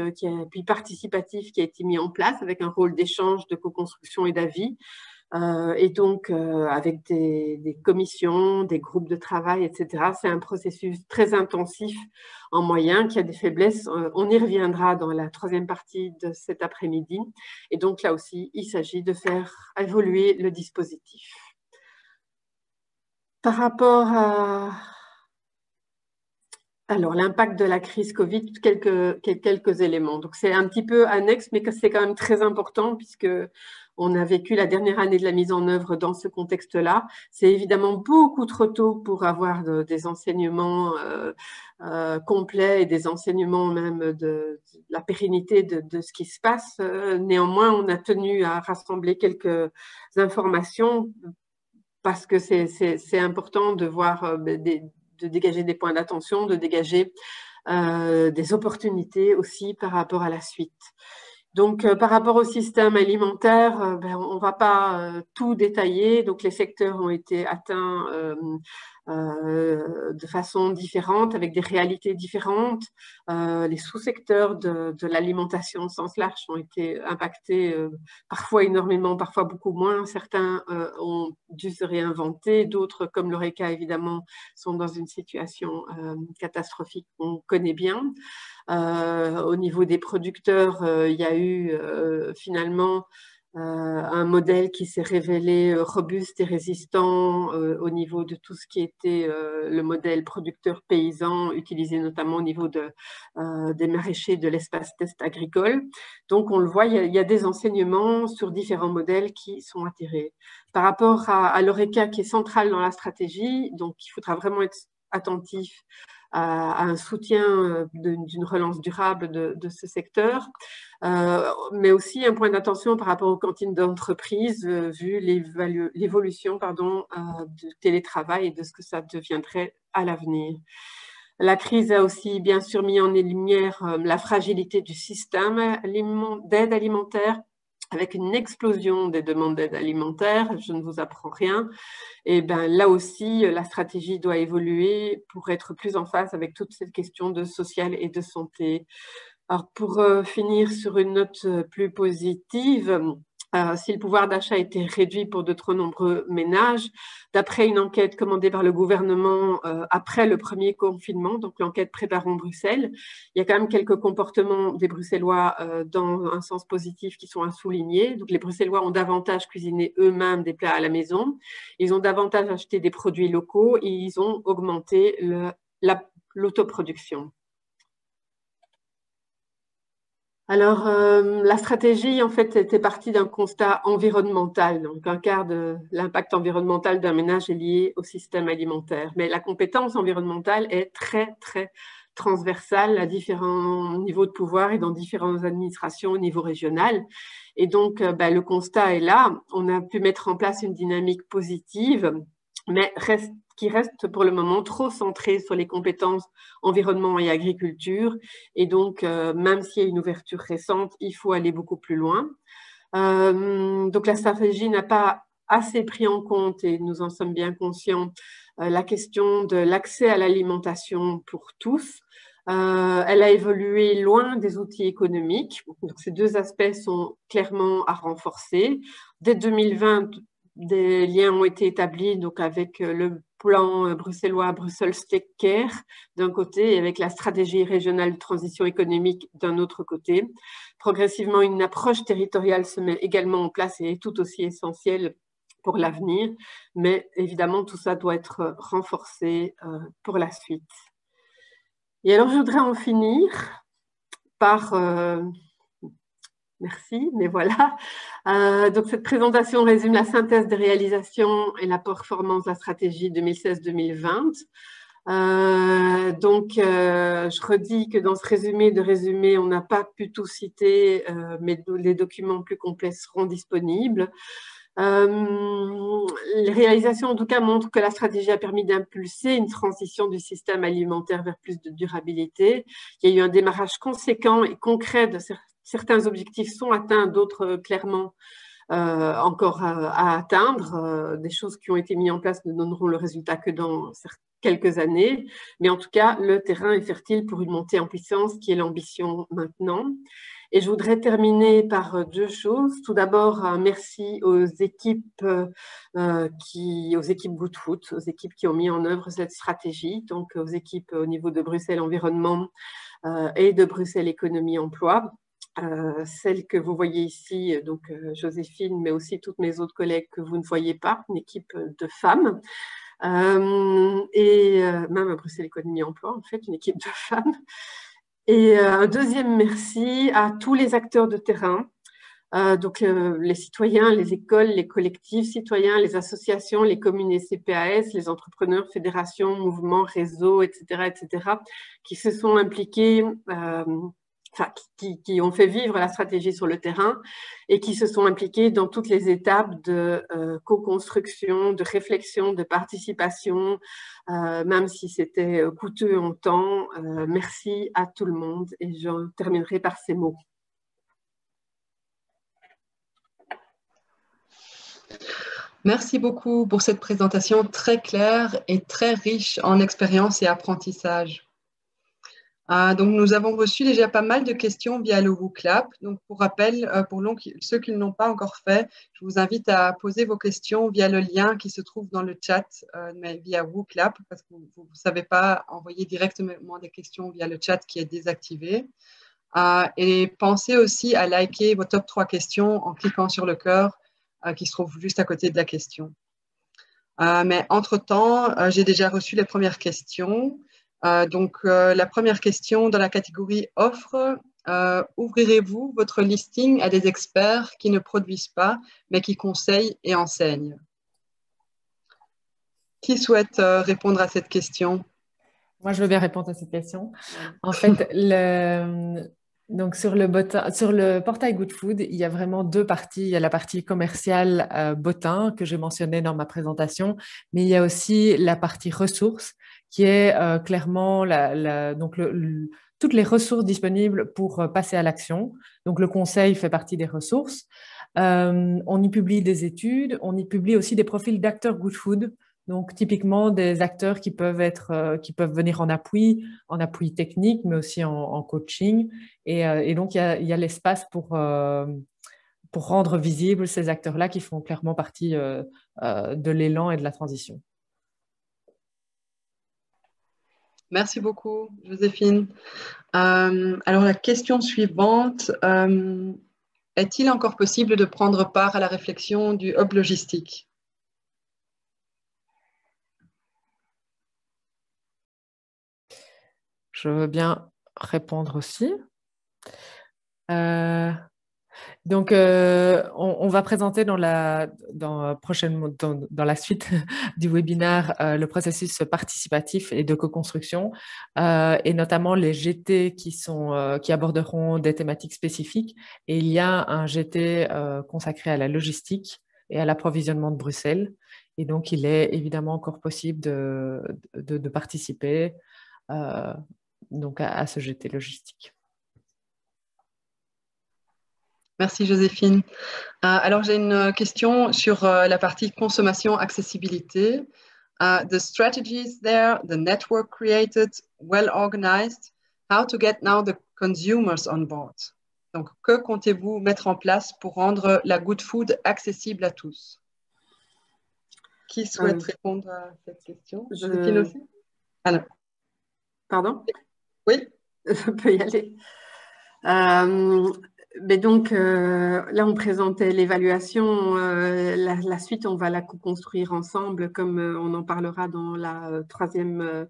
S2: puis participatif qui a été mis en place avec un rôle d'échange, de co-construction et d'avis. Et donc, avec des commissions, des groupes de travail, etc. C'est un processus très intensif en moyens qui a des faiblesses. On y reviendra dans la troisième partie de cet après-midi. Et donc, là aussi, il s'agit de faire évoluer le dispositif. Par rapport à l'impact de la crise Covid, quelques éléments. Donc, c'est un petit peu annexe, mais c'est quand même très important puisque on a vécu la dernière année de la mise en œuvre dans ce contexte-là. C'est évidemment beaucoup trop tôt pour avoir des enseignements complets et des enseignements même de la pérennité de ce qui se passe. Néanmoins, on a tenu à rassembler quelques informations parce que c'est important de voir de dégager des points d'attention, de dégager des opportunités aussi par rapport à la suite. Donc, par rapport au système alimentaire, on ne va pas tout détailler. Donc, les secteurs ont été atteints de façon différente, avec des réalités différentes. Les sous-secteurs de l'alimentation au sens large ont été impactés parfois énormément, parfois beaucoup moins. Certains ont dû se réinventer, d'autres, comme l'Horeca évidemment, sont dans une situation catastrophique qu'on connaît bien. Au niveau des producteurs, il y a eu finalement un modèle qui s'est révélé robuste et résistant au niveau de tout ce qui était le modèle producteur-paysan, utilisé notamment au niveau des maraîchers de l'espace test agricole. Donc, on le voit, il y a des enseignements sur différents modèles qui sont attirés. Par rapport à l'Horeca qui est central dans la stratégie, donc il faudra vraiment être attentif à un soutien d'une relance durable de ce secteur, mais aussi un point d'attention par rapport aux cantines d'entreprise, vu l'évolution du télétravail et de ce que ça deviendrait à l'avenir. La crise a aussi bien sûr mis en lumière la fragilité du système d'aide alimentaire, avec une explosion des demandes d'aide alimentaire, je ne vous apprends rien. Et là aussi, la stratégie doit évoluer pour être plus en phase avec toutes ces questions de social et de santé. Alors, pour finir sur une note plus positive, si le pouvoir d'achat a été réduit pour de trop nombreux ménages, d'après une enquête commandée par le gouvernement après le premier confinement, donc l'enquête Préparons Bruxelles, il y a quand même quelques comportements des Bruxellois dans un sens positif qui sont à souligner. Donc les Bruxellois ont davantage cuisiné eux-mêmes des plats à la maison, ils ont davantage acheté des produits locaux et ils ont augmenté l'autoproduction. Alors, la stratégie, en fait, était partie d'un constat environnemental. Donc, un quart de l'impact environnemental d'un ménage est lié au système alimentaire. Mais la compétence environnementale est très, très transversale à différents niveaux de pouvoir et dans différentes administrations au niveau régional. Et donc, le constat est là. On a pu mettre en place une dynamique positive, mais qui reste pour le moment trop centré sur les compétences environnement et agriculture. Et donc, même s'il y a une ouverture récente, il faut aller beaucoup plus loin. Donc, la stratégie n'a pas assez pris en compte, et nous en sommes bien conscients, la question de l'accès à l'alimentation pour tous. Elle a évolué loin des outils économiques. Donc, ces deux aspects sont clairement à renforcer. Dès 2020, des liens ont été établis donc avec le plan bruxellois Brussels Tech Care d'un côté et avec la stratégie régionale de transition économique d'un autre côté. Progressivement, une approche territoriale se met également en place et est tout aussi essentielle pour l'avenir, mais évidemment, tout ça doit être renforcé pour la suite. Et alors, je voudrais en finir par merci, mais voilà. Donc, cette présentation résume la synthèse des réalisations et la performance de la stratégie 2016-2020. Je redis que dans ce résumé, on n'a pas pu tout citer, mais les documents plus complets seront disponibles. Les réalisations, en tout cas, montrent que la stratégie a permis d'impulser une transition du système alimentaire vers plus de durabilité. Il y a eu un démarrage conséquent et concret de certains objectifs sont atteints, d'autres clairement encore à atteindre. Des choses qui ont été mises en place ne donneront le résultat que dans quelques années. Mais en tout cas, le terrain est fertile pour une montée en puissance qui est l'ambition maintenant. Et je voudrais terminer par deux choses. Tout d'abord, merci aux équipes Good Food, aux équipes qui ont mis en œuvre cette stratégie, donc aux équipes au niveau de Bruxelles Environnement et de Bruxelles Économie Emploi. Celle que vous voyez ici, donc Joséphine, mais aussi toutes mes autres collègues que vous ne voyez pas, une équipe de femmes. Même à Bruxelles Économie Emploi, en fait, une équipe de femmes. Et un deuxième merci à tous les acteurs de terrain, donc les citoyens, les écoles, les collectifs citoyens, les associations, les communes et CPAS, les entrepreneurs, fédérations, mouvements, réseaux, etc., qui se sont impliqués, qui ont fait vivre la stratégie sur le terrain et qui se sont impliqués dans toutes les étapes de co-construction, de réflexion, de participation, même si c'était coûteux en temps. Merci à tout le monde et je terminerai par ces mots.
S1: Merci beaucoup pour cette présentation très claire et très riche en expérience et apprentissage. Donc, nous avons reçu déjà pas mal de questions via le WooClap. Donc, pour rappel, pour ceux qui ne l'ont pas encore fait, je vous invite à poser vos questions via le lien qui se trouve dans le chat, mais via WooClap, parce que vous ne savez pas envoyer directement des questions via le chat qui est désactivé. Et pensez aussi à liker vos top 3 questions en cliquant sur le cœur qui se trouve juste à côté de la question. Mais entre-temps, j'ai déjà reçu les premières questions. La première question dans la catégorie offre, ouvrirez-vous votre listing à des experts qui ne produisent pas, mais qui conseillent et enseignent? Qui souhaite répondre à cette question?
S4: Moi, je veux bien répondre à cette question. En fait, donc sur le portail Good Food, il y a vraiment deux parties. Il y a la partie commerciale Botin que j'ai mentionnée dans ma présentation, mais il y a aussi la partie ressources qui est clairement toutes les ressources disponibles pour passer à l'action. Donc le conseil fait partie des ressources. On y publie des études, on y publie aussi des profils d'acteurs Good Food. Donc, typiquement, des acteurs qui peuvent venir en appui technique, mais aussi en coaching. Et donc, il y a l'espace pour rendre visibles ces acteurs-là qui font clairement partie de l'élan et de la transition.
S1: Merci beaucoup, Joséphine. Alors, la question suivante, est-il encore possible de prendre part à la réflexion du hub logistique?
S4: Je veux bien répondre aussi. Donc, on va présenter dans la suite du webinaire le processus participatif et de co-construction et notamment les GT qui aborderont des thématiques spécifiques. Et il y a un GT consacré à la logistique et à l'approvisionnement de Bruxelles. Et donc, il est évidemment encore possible de participer donc à ce GT logistique.
S1: Merci Joséphine. Alors j'ai une question sur la partie consommation accessibilité. The strategies there, the network created, well organized, how to get now the consumers on board. Donc que comptez-vous mettre en place pour rendre la Good Food accessible à tous? Qui souhaite répondre à cette question? Joséphine aussi? Alors.
S2: Pardon?
S1: Oui.
S2: Je peux y aller. Mais donc, là, on présentait l'évaluation. La suite, on va la co-construire ensemble, comme on en parlera dans la troisième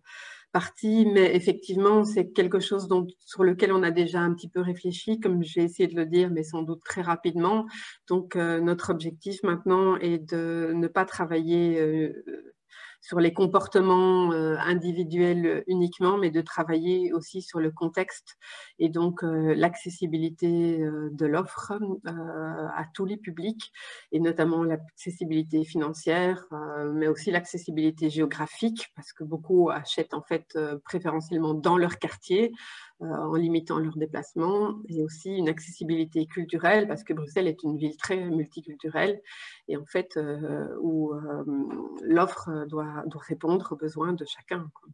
S2: partie, mais effectivement, c'est quelque chose sur lequel on a déjà un petit peu réfléchi, comme j'ai essayé de le dire, mais sans doute très rapidement. Donc, notre objectif maintenant est de ne pas travailler sur les comportements individuels uniquement, mais de travailler aussi sur le contexte et donc l'accessibilité de l'offre à tous les publics, et notamment l'accessibilité financière, mais aussi l'accessibilité géographique, parce que beaucoup achètent en fait préférentiellement dans leur quartier, en limitant leurs déplacements, et aussi une accessibilité culturelle, parce que Bruxelles est une ville très multiculturelle, et en fait, où l'offre doit répondre aux besoins de chacun, quoi.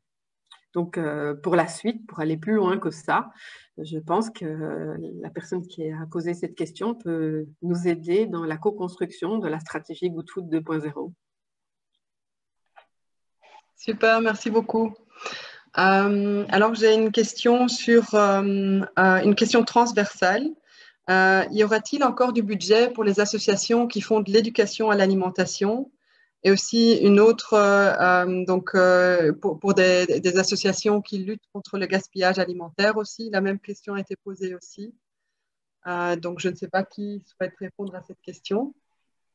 S2: Donc, pour la suite, pour aller plus loin que ça, je pense que la personne qui a posé cette question peut nous aider dans la co-construction de la stratégie Good Food 2.0.
S1: Super, merci beaucoup. Alors, j'ai une question une question transversale. Y aura-t-il encore du budget pour les associations qui font de l'éducation à l'alimentation, et aussi une autre pour des associations qui luttent contre le gaspillage alimentaire aussi? La même question a été posée aussi. Donc, je ne sais pas qui souhaite répondre à cette question.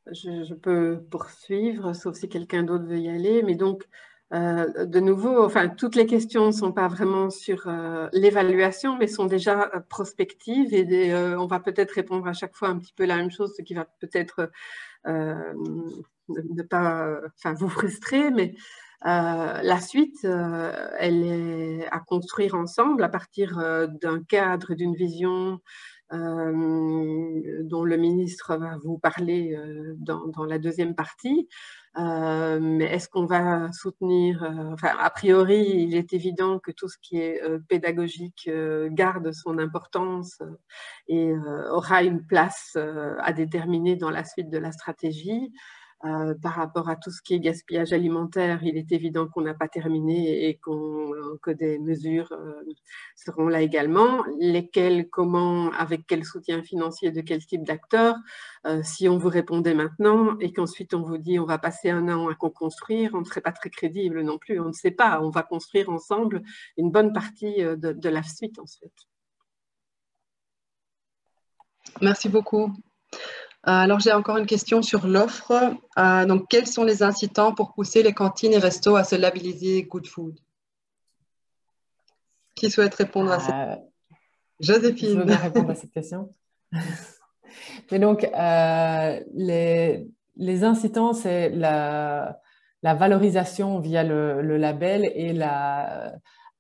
S2: Je peux poursuivre, sauf si quelqu'un d'autre veut y aller. Mais donc, de nouveau, enfin, toutes les questions ne sont pas vraiment sur l'évaluation, mais sont déjà prospectives, et on va peut-être répondre à chaque fois un petit peu la même chose, ce qui va peut-être ne pas vous frustrer, mais la suite, elle est à construire ensemble à partir d'un cadre, d'une vision dont le ministre va vous parler dans la deuxième partie. Mais est-ce qu'on va soutenir, a priori, il est évident que tout ce qui est pédagogique garde son importance et aura une place à déterminer dans la suite de la stratégie. Par rapport à tout ce qui est gaspillage alimentaire, il est évident qu'on n'a pas terminé et que des mesures seront là également. Lesquelles, comment, avec quel soutien financier, de quel type d'acteurs? Si on vous répondait maintenant et qu'ensuite on vous dit on va passer un an à co-construire, on ne serait pas très crédible non plus. On ne sait pas, on va construire ensemble une bonne partie de la suite en fait.
S1: Merci beaucoup. Alors, j'ai encore une question sur l'offre. Donc, quels sont les incitants pour pousser les cantines et restos à se labelliser Good Food? Qui souhaite répondre à cette question? Joséphine.
S4: Je veux bien répondre à cette question. Mais donc, les incitants, c'est la valorisation via le label et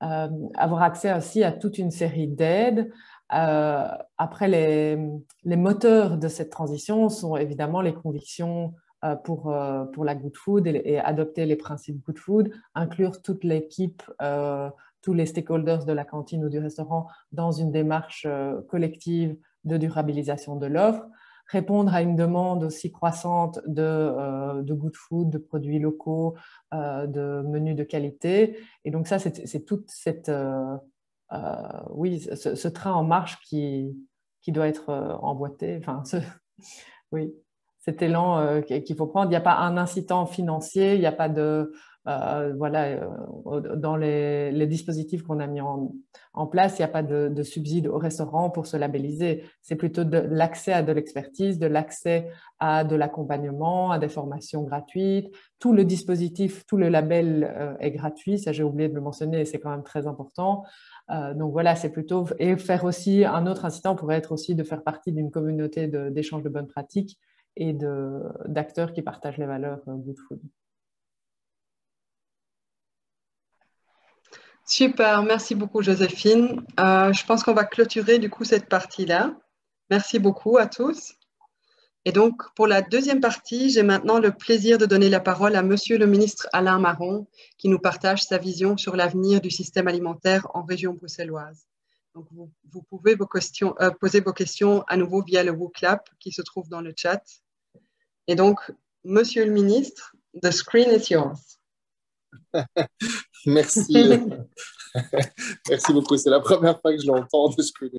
S4: avoir accès aussi à toute une série d'aides. Après, les moteurs de cette transition sont évidemment les convictions pour la Good Food et adopter les principes Good Food, inclure toute l'équipe, tous les stakeholders de la cantine ou du restaurant dans une démarche collective de durabilisation de l'offre, répondre à une demande aussi croissante de Good Food, de produits locaux, de menus de qualité. Et donc ça, c'est toute cette... oui, ce train en marche qui doit être emboîté. Enfin, oui, cet élan qu'il faut prendre. Il n'y a pas un incitant financier, il n'y a pas de... dans les dispositifs qu'on a mis en place, il n'y a pas de subside au restaurant pour se labelliser. C'est plutôt de l'accès à de l'expertise, de l'accès à de l'accompagnement, à des formations gratuites. Tout le dispositif, tout le label est gratuit. Ça, j'ai oublié de le mentionner et c'est quand même très important. Donc voilà, c'est plutôt... Et faire aussi, un autre incitant pourrait être aussi de faire partie d'une communauté d'échange de bonnes pratiques et d'acteurs qui partagent les valeurs Good Food.
S1: Super, merci beaucoup Joséphine. Je pense qu'on va clôturer du coup cette partie-là. Merci beaucoup à tous. Et donc, pour la deuxième partie, j'ai maintenant le plaisir de donner la parole à Monsieur le ministre Alain Marron, qui nous partage sa vision sur l'avenir du système alimentaire en région bruxelloise. Donc, vous pouvez poser vos questions à nouveau via le WooClap qui se trouve dans le chat. Et donc, Monsieur le ministre, the screen is yours.
S5: Merci. Merci beaucoup. C'est la première fois que je l'entends de screen.